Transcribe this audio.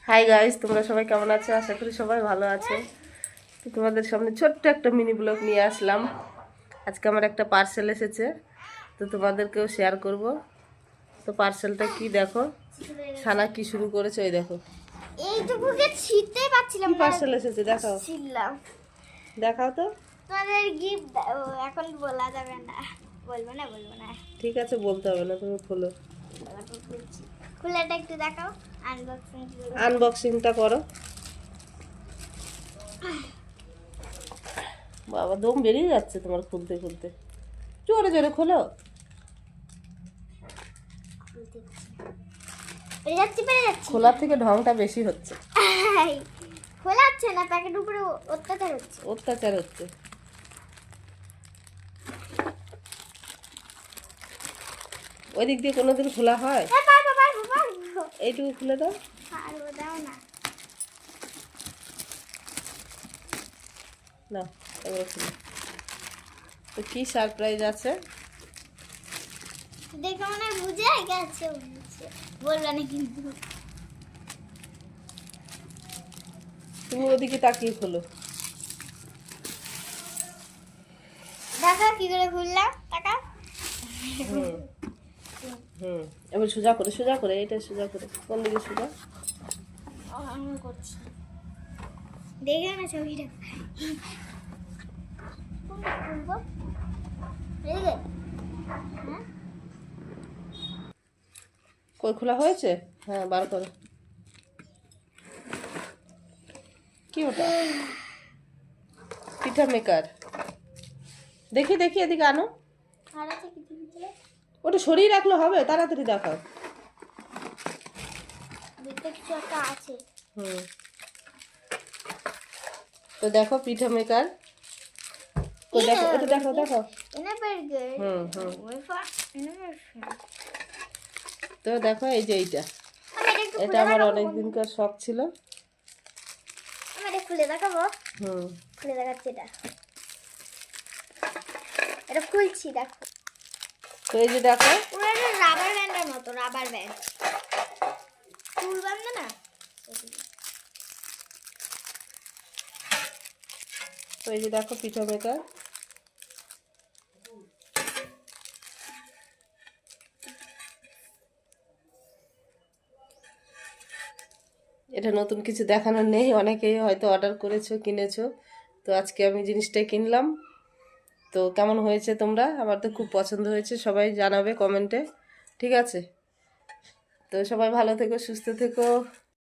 Hi guys, তোমরা সবাই কেমন আছো? আশা করি সবাই ভালো আছো। তো তোমাদের সামনে ছোট্ট একটা মিনি ব্লগ নিয়ে আসলাম। আজকে আমার একটা পার্সেল এসেছে, তো তোমাদেরকেও শেয়ার করব। তো পার্সেলটা কি দেখো, সানা কি শুরু করেছে ওই দেখো। এইটুকুকে ছিঁড়তেই পারছিলাম কি না। পার্সেল এসেছে দেখাও, ছিঁড়লাম। দেখাও তো। তোমাদের গিফট এখন বলা যাবে না, বলবো না। ঠিক আছে, বলতে হবে না, তুমি খোলো। খুলেটা একটু দেখাও, আনবক্সিং। আনবক্সিংটা করো। বাবা, দম বেরিয়ে যাচ্ছে তোমার খুলতে খুলতে। জোরে জোরে খোলো। পেরে যাচ্ছি। খোলার থেকে ঢংটা বেশি হচ্ছে। খোলাচ্ছে না, প্যাকেট উপরে অত্যাচার হচ্ছে। অত্যাচার হচ্ছে। ওই দিক দিয়ে কোনোদিন খোলা হয়? হ্যাঁ, পারবো। এইটুকু খুলে দাও। পারবো, দাও না। না, এবার খুলে। তো কি সারপ্রাইজ আছে? দেখে মনে হয় বুঝে গেছে, বলবে না কিন্তু। তুমি ওদিকে তাকিয়ে খোলো। দেখা কি করে খুললাম, টাকা। হুম হুম এবার সোজা করে, সোজা করে, এটা সোজা করে। কোন দিকে সোজা? আমি করছি, দেখে না ছবিটা। কোনটা খুলবো? এই যে, হ্যাঁ, কই খোলা হয়েছে? হ্যাঁ, বার করো। কি ওটা? পিঠা মেকার। দেখি দেখি, এদিকে আনো। আর আছে কিছু ভিতরে? ওটা সরিয়ে রাখলে হবে, তাড়াতাড়ি দেখাও। ভিতরে কিছু একটা আছে। হুম তো দেখো, পিঠা মেকার। কই দেখো, ওটা দেখো দেখো। এনে বার্গার, হুম হুম ওয়েফার, এনে বার্গার। তো দেখো, এই যে এইটা, আমি এটা একটু এটা খুলে আমার দেখাবো। অনেক দিনকার শখ ছিল। আমি এটা খুলে দেখাবো। হুম খুলে দেখাচ্ছি এটা। এটা খুলছি, দেখো। তো এই যে দেখো, পুরো একটা রাবার ব্যান্ডের মতো, রাবার ব্যান্ড। চুল বাঁধে না? তো এই যে দেখো পিঠা মেকার। এটা নতুন কিছু দেখানোর নেই, অনেকেই হয়তো অর্ডার করেছো, কিনেছো। তো আজকে আমি জিনিসটাই কিনলাম। তো কেমন হয়েছে তোমরা? আমার তো খুব পছন্দ হয়েছে, সবাই জানাবে কমেন্টে। ঠিক আছে, তো সবাই ভালো থেকো, সুস্থ থেকো।